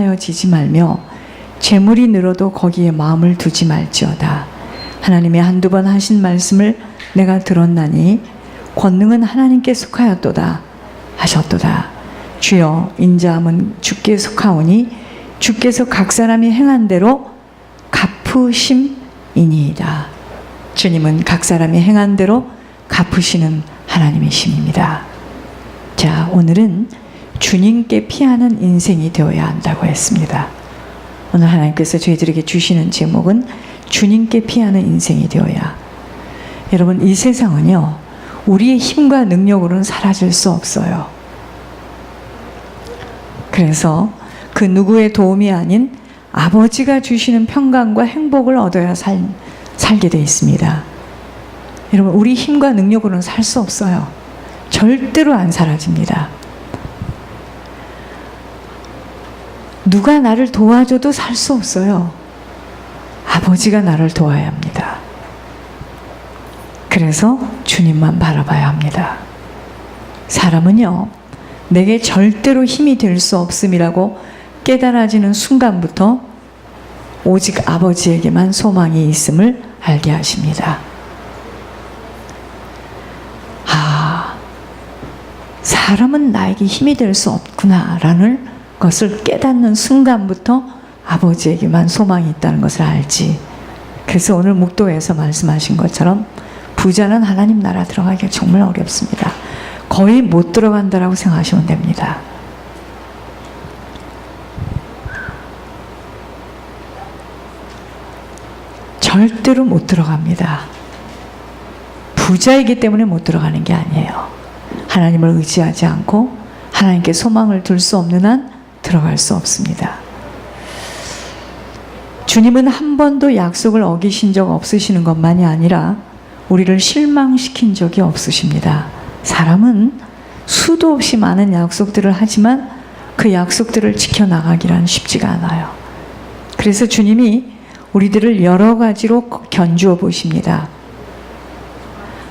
둔하여지지 말며 재물이 늘어도 거기에 마음을 두지 말지어다. 하나님이 한두 번 하신 말씀을 내가 들었나니 권능은 하나님께 속하였도다 하셨도다. 주여 인자함은 주께 속하오니 주께서 각 사람이 행한 대로 갚으심이니이다. 주님은 각 사람이 행한 대로 갚으시는 하나님이십니다. 자, 오늘은 주님께 피하는 인생이 되어야 한다고 했습니다. 오늘 하나님께서 저희들에게 주시는 제목은 주님께 피하는 인생이 되어야. 여러분, 이 세상은요, 우리의 힘과 능력으로는 사라질 수 없어요. 그래서 그 누구의 도움이 아닌 아버지가 주시는 평강과 행복을 얻어야 살게 되어 있습니다. 여러분, 우리 힘과 능력으로는 살 수 없어요. 절대로 안 사라집니다. 누가 나를 도와줘도 살 수 없어요. 아버지가 나를 도와야 합니다. 그래서 주님만 바라봐야 합니다. 사람은요, 내게 절대로 힘이 될 수 없음이라고 깨달아지는 순간부터 오직 아버지에게만 소망이 있음을 알게 하십니다. 사람은 나에게 힘이 될 수 없구나라는 것을 깨닫는 순간부터 아버지에게만 소망이 있다는 것을 알지. 그래서 오늘 묵도에서 말씀하신 것처럼 부자는 하나님 나라 들어가기가 정말 어렵습니다. 거의 못 들어간다라고 생각하시면 됩니다. 절대로 못 들어갑니다. 부자이기 때문에 못 들어가는 게 아니에요. 하나님을 의지하지 않고 하나님께 소망을 둘 수 없는 한 들어갈 수 없습니다. 주님은 한 번도 약속을 어기신 적 없으시는 것만이 아니라 우리를 실망시킨 적이 없으십니다. 사람은 수도 없이 많은 약속들을 하지만 그 약속들을 지켜나가기란 쉽지가 않아요. 그래서 주님이 우리들을 여러 가지로 견주어 보십니다.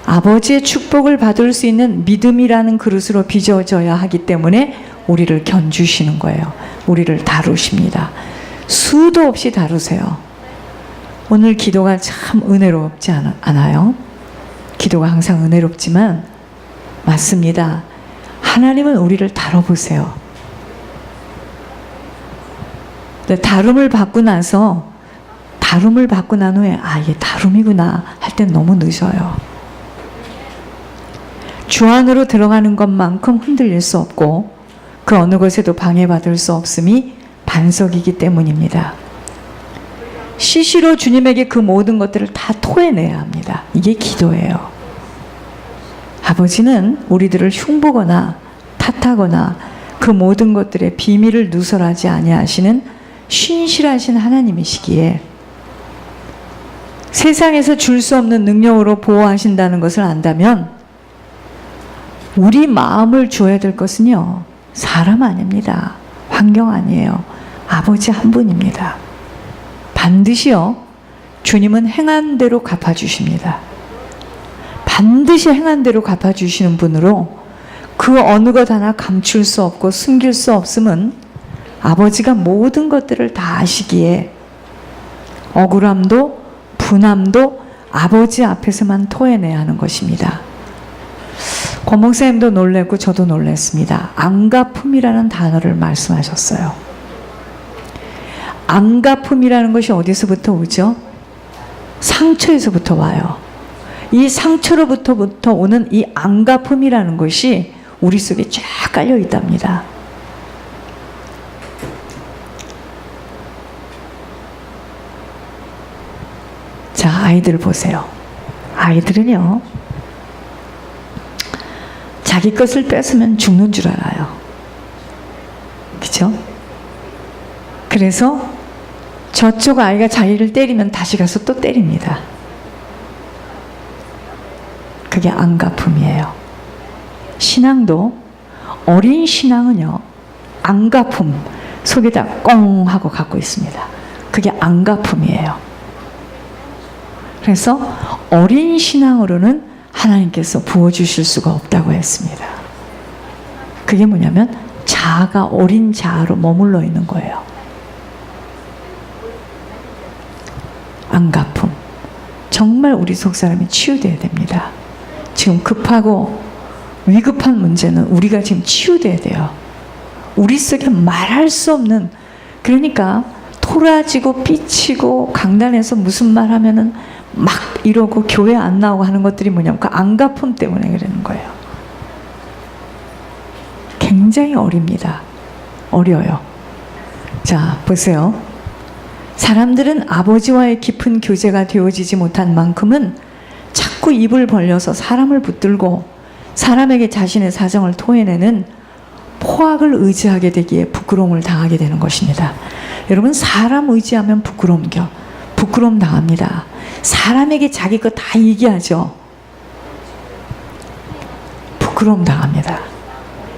아버지의 축복을 받을 수 있는 믿음이라는 그릇으로 빚어져야 하기 때문에 우리를 견주시는 거예요. 우리를 다루십니다. 수도 없이 다루세요. 오늘 기도가 참 은혜롭지 않아요? 기도가 항상 은혜롭지만 맞습니다. 하나님은 우리를 다뤄보세요. 다룸을 받고 난 후에 이게 다룸이구나 할 땐 너무 늦어요. 주 안으로 들어가는 것만큼 흔들릴 수 없고 그 어느 것에도 방해받을 수 없음이 반석이기 때문입니다. 시시로 주님에게 그 모든 것들을 다 토해내야 합니다. 이게 기도예요. 아버지는 우리들을 흉보거나 탓하거나 그 모든 것들의 비밀을 누설하지 아니하시는 신실하신 하나님이시기에 세상에서 줄 수 없는 능력으로 보호하신다는 것을 안다면 우리 마음을 줘야 될 것은요, 사람 아닙니다. 환경 아니에요. 아버지 한 분입니다. 반드시요, 주님은 행한 대로 갚아주십니다. 반드시 행한 대로 갚아주시는 분으로 그 어느 것 하나 감출 수 없고 숨길 수 없음은 아버지가 모든 것들을 다 아시기에 억울함도 분함도 아버지 앞에서만 토해내야 하는 것입니다. 권 목사님도 놀랬고 저도 놀랐습니다. 안갚음이라는 단어를 말씀하셨어요. 안갚음이라는 것이 어디서부터 오죠? 상처에서부터 와요. 이 상처로부터 오는 이 안갚음이라는 것이 우리 속에 쫙 깔려 있답니다. 자, 아이들 보세요. 아이들은요, 자기 것을 뺏으면 죽는 줄 알아요. 그죠? 그래서 저쪽 아이가 자기를 때리면 다시 가서 또 때립니다. 그게 안갚음이에요. 신앙도, 어린 신앙은요, 안갚음 속에다 꽁 하고 갖고 있습니다. 그게 안갚음이에요. 그래서 어린 신앙으로는 하나님께서 부어주실 수가 없다고 했습니다. 그게 뭐냐면 자아가 어린 자아로 머물러 있는 거예요. 안갚음. 정말 우리 속사람이 치유돼야 됩니다. 지금 급하고 위급한 문제는 우리가 지금 치유돼야 돼요. 우리 속에 말할 수 없는, 그러니까 토라지고 삐치고 강단에서 무슨 말 하면은 막 이러고 교회 안 나오고 하는 것들이 뭐냐면 그 안갚음 때문에 그러는 거예요. 굉장히 어립니다. 어려요. 자, 보세요. 사람들은 아버지와의 깊은 교제가 되어지지 못한 만큼은 자꾸 입을 벌려서 사람을 붙들고 사람에게 자신의 사정을 토해내는 포악을 의지하게 되기에 부끄러움을 당하게 되는 것입니다. 여러분, 사람 의지하면 부끄러움 당합니다. 사람에게 자기 거 다 얘기하죠. 부끄러움 당합니다.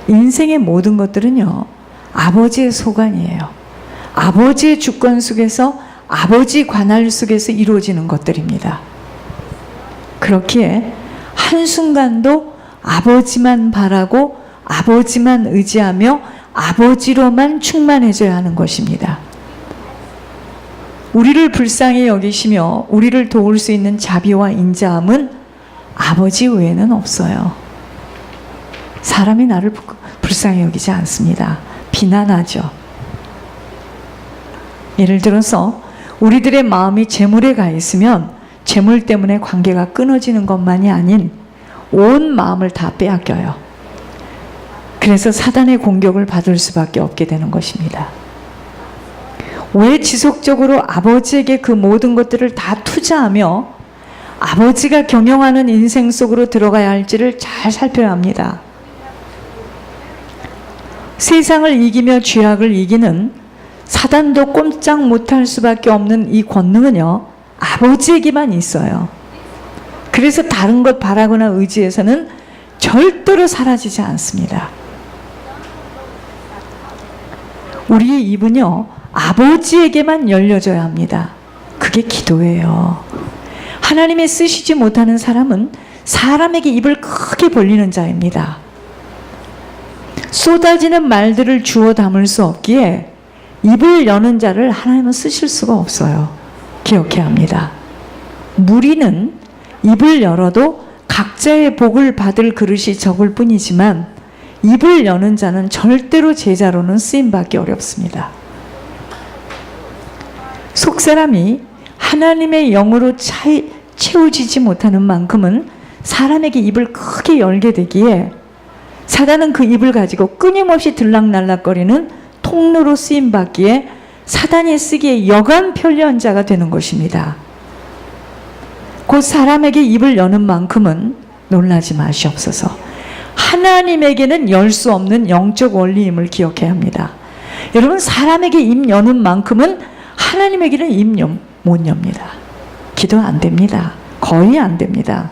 인생의 모든 것들은요, 아버지의 소관이에요. 아버지의 주권 속에서, 아버지 관할 속에서 이루어지는 것들입니다. 그렇기에 한순간도 아버지만 바라고 아버지만 의지하며 아버지로만 충만해져야 하는 것입니다. 우리를 불쌍히 여기시며 우리를 도울 수 있는 자비와 인자함은 아버지 외에는 없어요. 사람이 나를 불쌍히 여기지 않습니다. 비난하죠. 예를 들어서 우리들의 마음이 재물에 가 있으면 재물 때문에 관계가 끊어지는 것만이 아닌 온 마음을 다 빼앗겨요. 그래서 사단의 공격을 받을 수밖에 없게 되는 것입니다. 왜 지속적으로 아버지에게 그 모든 것들을 다 투자하며 아버지가 경영하는 인생 속으로 들어가야 할지를 잘 살펴야 합니다. 세상을 이기며 죄악을 이기는 사단도 꼼짝 못할 수밖에 없는 이 권능은요, 아버지에게만 있어요. 그래서 다른 것 바라거나 의지해서는 절대로 사라지지 않습니다. 우리의 입은요, 아버지에게만 열려져야 합니다. 그게 기도예요. 하나님의 쓰시지 못하는 사람은 사람에게 입을 크게 벌리는 자입니다. 쏟아지는 말들을 주워 담을 수 없기에 입을 여는 자를 하나님은 쓰실 수가 없어요. 기억해야 합니다. 무리는 입을 열어도 각자의 복을 받을 그릇이 적을 뿐이지만 입을 여는 자는 절대로 제자로는 쓰임받기 어렵습니다. 속사람이 하나님의 영으로 채워지지 못하는 만큼은 사람에게 입을 크게 열게 되기에 사단은 그 입을 가지고 끊임없이 들락날락거리는 통로로 쓰임받기에 사단이 쓰기에 여간 편리한 자가 되는 것입니다. 곧 사람에게 입을 여는 만큼은 놀라지 마시옵소서. 하나님에게는 열 수 없는 영적 원리임을 기억해야 합니다. 여러분, 사람에게 입 여는 만큼은 하나님에게는 입 못 엽니다. 기도 안 됩니다. 거의 안 됩니다.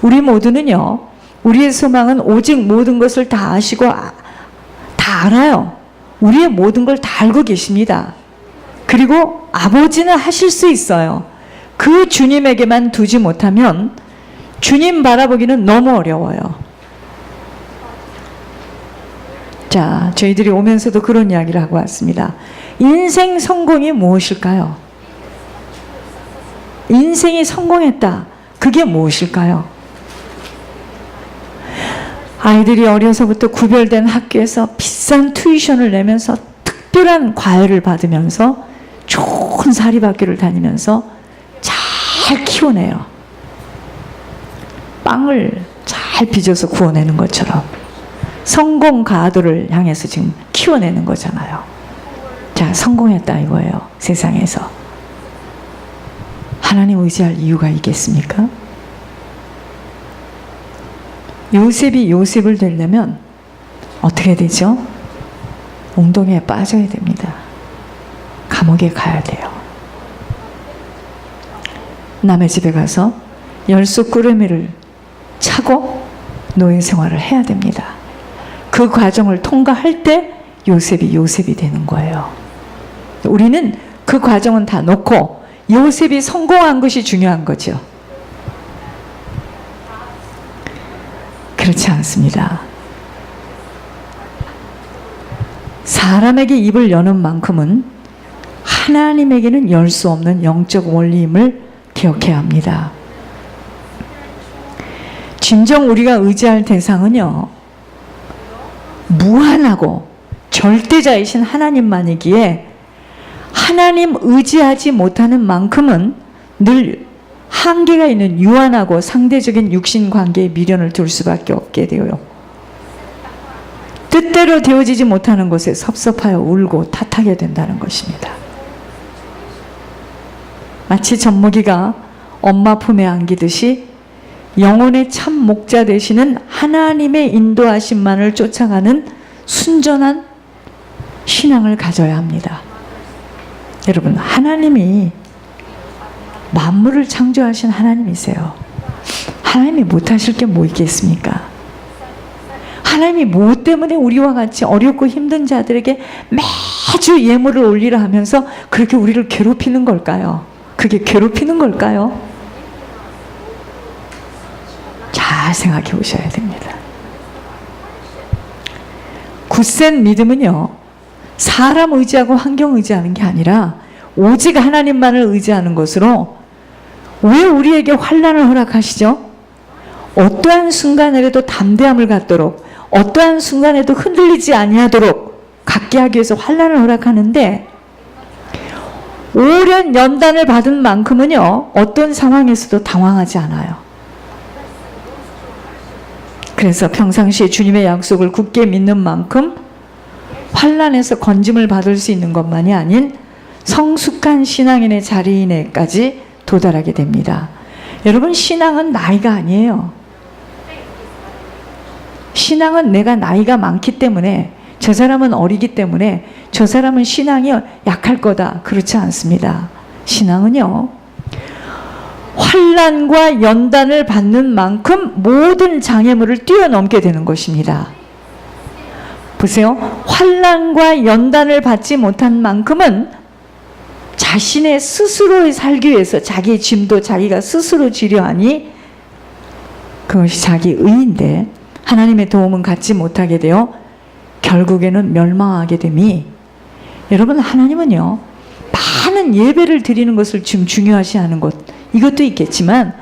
우리 모두는요, 우리의 소망은 오직 모든 것을 다 아시고 다 알아요. 우리의 모든 걸 다 알고 계십니다. 그리고 아버지는 하실 수 있어요. 그 주님에게만 두지 못하면 주님 바라보기는 너무 어려워요. 자, 저희들이 오면서도 그런 이야기를 하고 왔습니다. 인생 성공이 무엇일까요? 인생이 성공했다. 그게 무엇일까요? 아이들이 어려서부터 구별된 학교에서 비싼 튜이션을 내면서 특별한 과외를 받으면서 좋은 사립학교를 다니면서 잘 키워내요. 빵을 잘 빚어서 구워내는 것처럼 성공 가도를 향해서 지금 키워내는 거잖아요. 자, 성공했다 이거예요. 세상에서. 하나님 의지할 이유가 있겠습니까? 요셉이 요셉을 되려면 어떻게 되죠? 웅덩이에 빠져야 됩니다. 감옥에 가야 돼요. 남의 집에 가서 열쇠 꾸러미를 차고 노예 생활을 해야 됩니다. 그 과정을 통과할 때 요셉이 되는 거예요. 우리는 그 과정은 다 놓고 요셉이 성공한 것이 중요한 거죠. 그렇지 않습니다. 사람에게 입을 여는 만큼은 하나님에게는 열 수 없는 영적 원리임을 기억해야 합니다. 진정 우리가 의지할 대상은요, 무한하고 절대자이신 하나님만이기에 하나님 의지하지 못하는 만큼은 늘 한계가 있는 유한하고 상대적인 육신 관계에 미련을 둘 수밖에 없게 되어요. 뜻대로 되어지지 못하는 곳에 섭섭하여 울고 탓하게 된다는 것입니다. 마치 젖먹이가 엄마 품에 안기듯이 영혼의 참 목자 되시는 하나님의 인도하심만을 쫓아가는 순전한 신앙을 가져야 합니다. 여러분, 하나님이 만물을 창조하신 하나님이세요. 하나님이 못하실 게 뭐 있겠습니까? 하나님이 무엇 때문에 우리와 같이 어렵고 힘든 자들에게 매주 예물을 올리라 하면서 그렇게 우리를 괴롭히는 걸까요? 그게 괴롭히는 걸까요? 잘 생각해 보셔야 됩니다. 굳센 믿음은요, 사람 의지하고 환경 의지하는 게 아니라 오직 하나님만을 의지하는 것으로, 왜 우리에게 환난을 허락하시죠? 어떠한 순간에라도 담대함을 갖도록, 어떠한 순간에도 흔들리지 아니하도록 갖게 하기 위해서 환난을 허락하는데, 오랜 연단을 받은 만큼은요, 어떤 상황에서도 당황하지 않아요. 그래서 평상시에 주님의 약속을 굳게 믿는 만큼 환난에서 건짐을 받을 수 있는 것만이 아닌 성숙한 신앙인의 자리인에까지 도달하게 됩니다. 여러분, 신앙은 나이가 아니에요. 신앙은 내가 나이가 많기 때문에, 저 사람은 어리기 때문에 저 사람은 신앙이 약할 거다, 그렇지 않습니다. 신앙은요, 환난과 연단을 받는 만큼 모든 장애물을 뛰어넘게 되는 것입니다. 보세요. 환난과 연단을 받지 못한 만큼은 자신의 스스로 살기 위해서 자기의 짐도 자기가 스스로 지려 하니 그것이 자기 의인데 하나님의 도움은 갖지 못하게 되어 결국에는 멸망하게 됨이, 여러분, 하나님은요, 많은 예배를 드리는 것을 지금 중요하시 하는 것, 이것도 있겠지만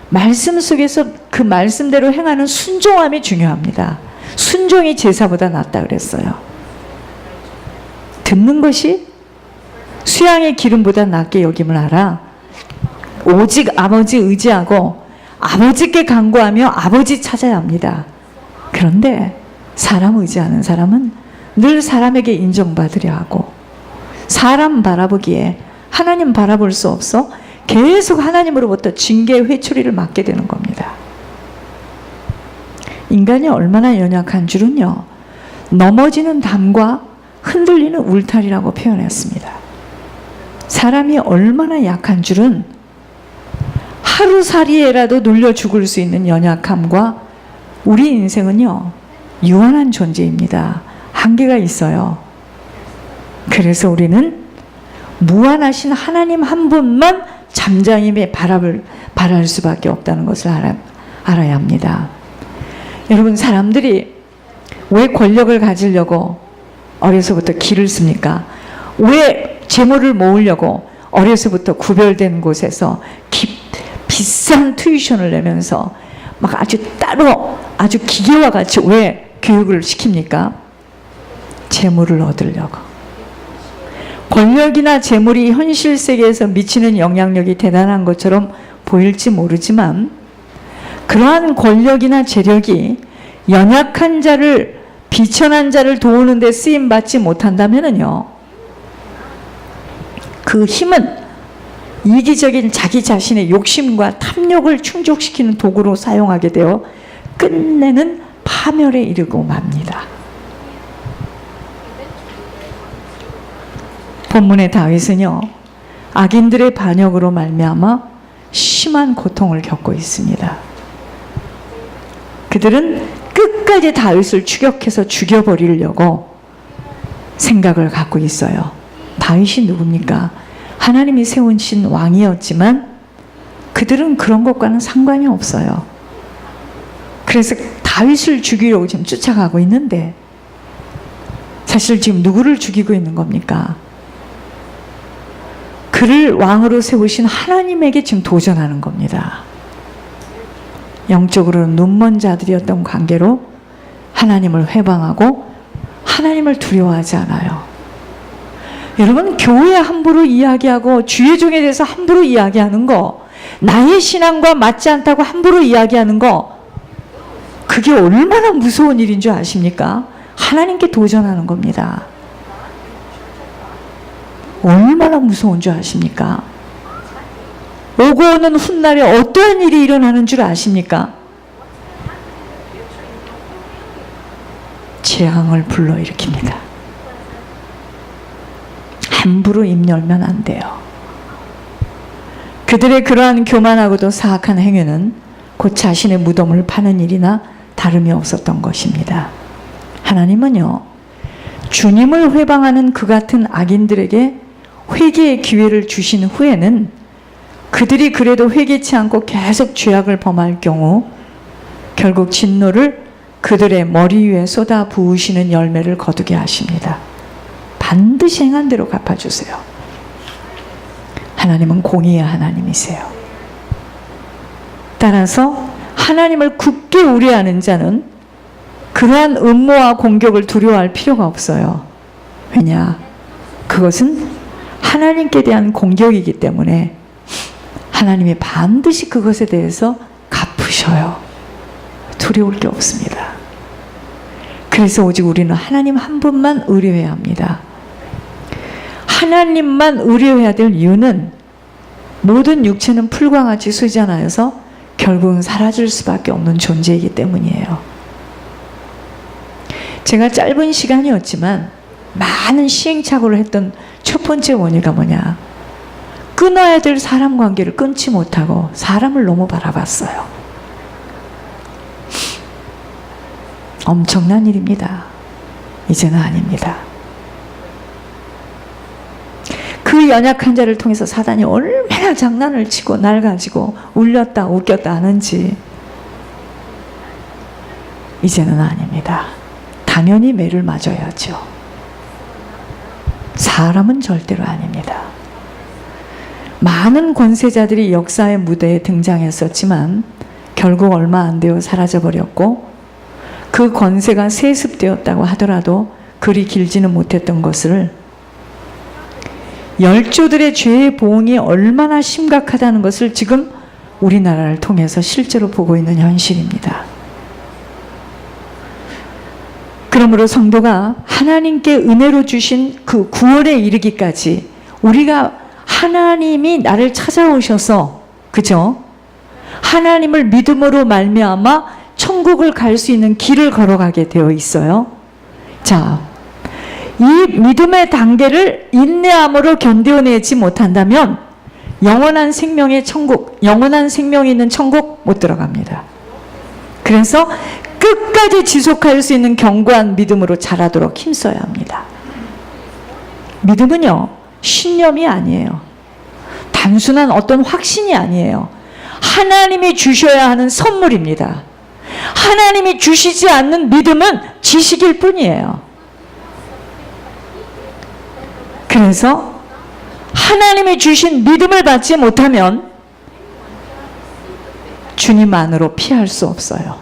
말씀 속에서 그 말씀대로 행하는 순종함이 중요합니다. 순종이 제사보다 낫다 그랬어요. 듣는 것이 수양의 기름보다 낫게 여김을 알아. 오직 아버지 의지하고 아버지께 간구하며 아버지 찾아야 합니다. 그런데 사람 의지하는 사람은 늘 사람에게 인정받으려 하고, 사람 바라보기에 하나님 바라볼 수 없어 계속 하나님으로부터 징계의 회초리를 맞게 되는 겁니다. 인간이 얼마나 연약한 줄은요, 넘어지는 담과 흔들리는 울타리라고 표현했습니다. 사람이 얼마나 약한 줄은 하루살이에라도 눌려 죽을 수 있는 연약함과, 우리 인생은요, 유한한 존재입니다. 한계가 있어요. 그래서 우리는 무한하신 하나님 한 분만 잠잠히 바랄 수밖에 없다는 것을 알아야 합니다. 여러분, 사람들이 왜 권력을 가지려고 어려서부터 길을 씁니까? 왜 재물을 모으려고 어려서부터 구별된 곳에서 비싼 튜이션을 내면서 막 아주 기계와 같이 왜 교육을 시킵니까? 재물을 얻으려고. 권력이나 재물이 현실 세계에서 미치는 영향력이 대단한 것처럼 보일지 모르지만, 그러한 권력이나 재력이 연약한 자를, 비천한 자를 도우는 데 쓰임받지 못한다면요, 그 힘은 이기적인 자기 자신의 욕심과 탐욕을 충족시키는 도구로 사용하게 되어 끝내는 파멸에 이르고 맙니다. 본문의 다윗은요, 악인들의 반역으로 말미암아 심한 고통을 겪고 있습니다. 그들은 끝까지 다윗을 추격해서 죽여버리려고 생각을 갖고 있어요. 다윗이 누굽니까? 하나님이 세우신 왕이었지만 그들은 그런 것과는 상관이 없어요. 그래서 다윗을 죽이려고 지금 쫓아가고 있는데, 사실 지금 누구를 죽이고 있는 겁니까? 그를 왕으로 세우신 하나님에게 지금 도전하는 겁니다. 영적으로는 눈먼 자들이었던 관계로 하나님을 회방하고 하나님을 두려워하지 않아요. 여러분, 교회 함부로 이야기하고 주의 종에 대해서 함부로 이야기하는 거, 나의 신앙과 맞지 않다고 함부로 이야기하는 거, 그게 얼마나 무서운 일인 줄 아십니까? 하나님께 도전하는 겁니다. 얼마나 무서운 줄 아십니까? 오고 오는 훗날에 어떠한 일이 일어나는 줄 아십니까? 재앙을 불러일으킵니다. 함부로 입 열면 안 돼요. 그들의 그러한 교만하고도 사악한 행위는 곧 자신의 무덤을 파는 일이나 다름이 없었던 것입니다. 하나님은요, 주님을 회방하는 그 같은 악인들에게 회개의 기회를 주신 후에는 그들이 그래도 회개치 않고 계속 죄악을 범할 경우 결국 진노를 그들의 머리 위에 쏟아 부으시는 열매를 거두게 하십니다. 반드시 행한 대로 갚아주세요. 하나님은 공의의 하나님이세요. 따라서 하나님을 굳게 우려하는 자는 그러한 음모와 공격을 두려워할 필요가 없어요. 왜냐? 그것은 하나님께 대한 공격이기 때문에 하나님이 반드시 그것에 대해서 갚으셔요. 두려울 게 없습니다. 그래서 오직 우리는 하나님 한 분만 의뢰해야 합니다. 하나님만 의뢰해야 될 이유는 모든 육체는 풀과 같이 수잖아여서 결국은 사라질 수밖에 없는 존재이기 때문이에요. 제가 짧은 시간이었지만 많은 시행착오를 했던 첫 번째 원인가 뭐냐, 끊어야 될 사람 관계를 끊지 못하고 사람을 너무 바라봤어요. 엄청난 일입니다. 이제는 아닙니다. 그 연약한 자를 통해서 사단이 얼마나 장난을 치고 날 가지고 울렸다 웃겼다 하는지 이제는 아닙니다. 당연히 매를 맞아야죠. 사람은 절대로 아닙니다. 많은 권세자들이 역사의 무대에 등장했었지만 결국 얼마 안 되어 사라져버렸고, 그 권세가 세습되었다고 하더라도 그리 길지는 못했던 것을, 열조들의 죄의 보응이 얼마나 심각하다는 것을 지금 우리나라를 통해서 실제로 보고 있는 현실입니다. 그러므로 성도가 하나님께 은혜로 주신 그 구원에 이르기까지 우리가 하나님이 나를 찾아오셔서, 그죠? 하나님을 믿음으로 말미암아 천국을 갈 수 있는 길을 걸어가게 되어 있어요. 자, 이 믿음의 단계를 인내함으로 견뎌내지 못한다면 영원한 생명의 천국, 영원한 생명이 있는 천국 못 들어갑니다. 그래서 끝까지 지속할 수 있는 견고한 믿음으로 자라도록 힘써야 합니다. 믿음은요, 신념이 아니에요. 단순한 어떤 확신이 아니에요. 하나님이 주셔야 하는 선물입니다. 하나님이 주시지 않는 믿음은 지식일 뿐이에요. 그래서 하나님이 주신 믿음을 받지 못하면 주님 안으로 피할 수 없어요.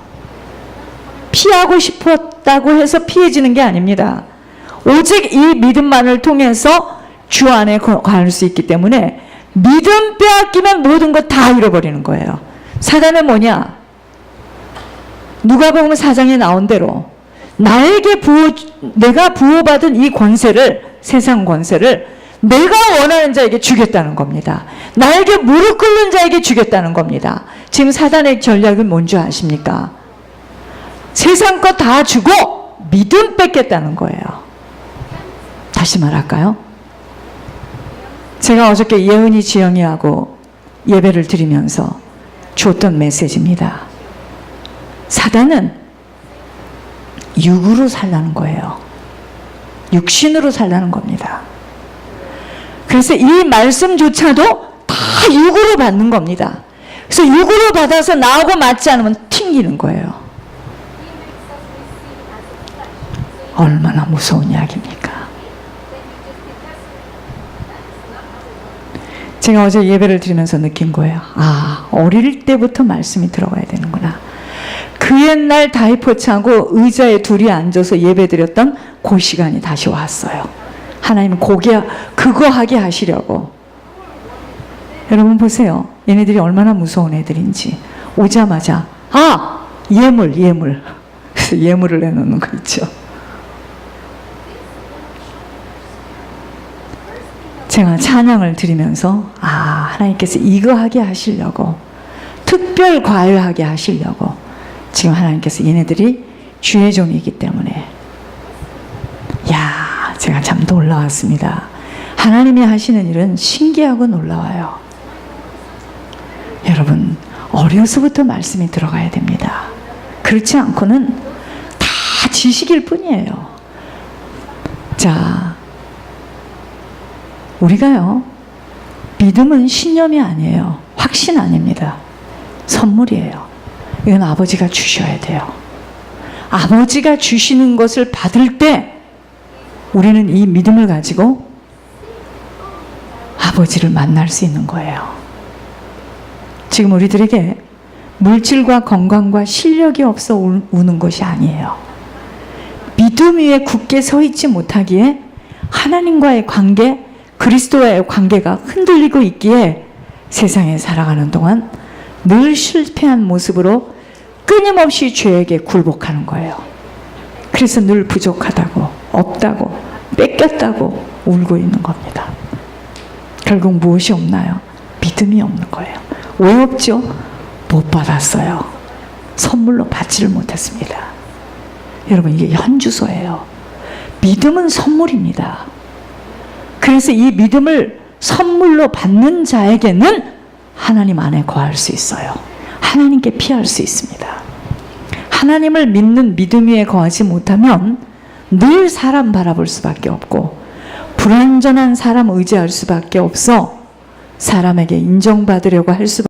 피하고 싶었다고 해서 피해지는 게 아닙니다. 오직 이 믿음만을 통해서 주 안에 갈 수 있기 때문에 믿음 빼앗기면 모든 것 다 잃어버리는 거예요. 사단은 뭐냐? 누가복음 4장에 나온 대로 내가 부어받은 이 권세를, 세상 권세를 내가 원하는 자에게 주겠다는 겁니다. 나에게 무릎 꿇는 자에게 주겠다는 겁니다. 지금 사단의 전략은 뭔지 아십니까? 세상 것 다 주고 믿음 뺏겠다는 거예요. 다시 말할까요? 제가 어저께 예은이 지영이하고 예배를 드리면서 줬던 메시지입니다. 사단은 육으로 살라는 거예요. 육신으로 살라는 겁니다. 그래서 이 말씀조차도 다 육으로 받는 겁니다. 그래서 육으로 받아서 나하고 맞지 않으면 튕기는 거예요. 얼마나 무서운 이야기입니까? 제가 어제 예배를 드리면서 느낀 거예요. 아, 어릴 때부터 말씀이 들어가야 되는구나. 그 옛날 다이퍼 차고 의자에 둘이 앉아서 예배 드렸던 그 시간이 다시 왔어요. 하나님은 그거 하게 하시려고. 여러분 보세요. 얘네들이 얼마나 무서운 애들인지. 오자마자 예물. 그래서 예물을 내놓는 거 있죠. 제가 찬양을 드리면서 하나님께서 이거 하게 하시려고, 특별 과외하게 하시려고 지금 하나님께서 얘네들이 주의 종이기 때문에, 제가 참 놀라웠습니다. 하나님이 하시는 일은 신기하고 놀라워요. 여러분, 어려서부터 말씀이 들어가야 됩니다. 그렇지 않고는 다 지식일 뿐이에요. 자, 우리가요, 믿음은 신념이 아니에요. 확신 아닙니다. 선물이에요. 이건 아버지가 주셔야 돼요. 아버지가 주시는 것을 받을 때 우리는 이 믿음을 가지고 아버지를 만날 수 있는 거예요. 지금 우리들에게 물질과 건강과 실력이 없어 우는 것이 아니에요. 믿음 위에 굳게 서 있지 못하기에 하나님과의 관계, 그리스도와의 관계가 흔들리고 있기에 세상에 살아가는 동안 늘 실패한 모습으로 끊임없이 죄에게 굴복하는 거예요. 그래서 늘 부족하다고, 없다고, 뺏겼다고 울고 있는 겁니다. 결국 무엇이 없나요? 믿음이 없는 거예요. 왜 없죠? 못 받았어요. 선물로 받지를 못했습니다. 여러분, 이게 현주소예요. 믿음은 선물입니다. 그래서 이 믿음을 선물로 받는 자에게는 하나님 안에 거할 수 있어요. 하나님께 피할 수 있습니다. 하나님을 믿는 믿음 위에 거하지 못하면 늘 사람 바라볼 수밖에 없고, 불완전한 사람 의지할 수밖에 없어 사람에게 인정받으려고 할 수밖에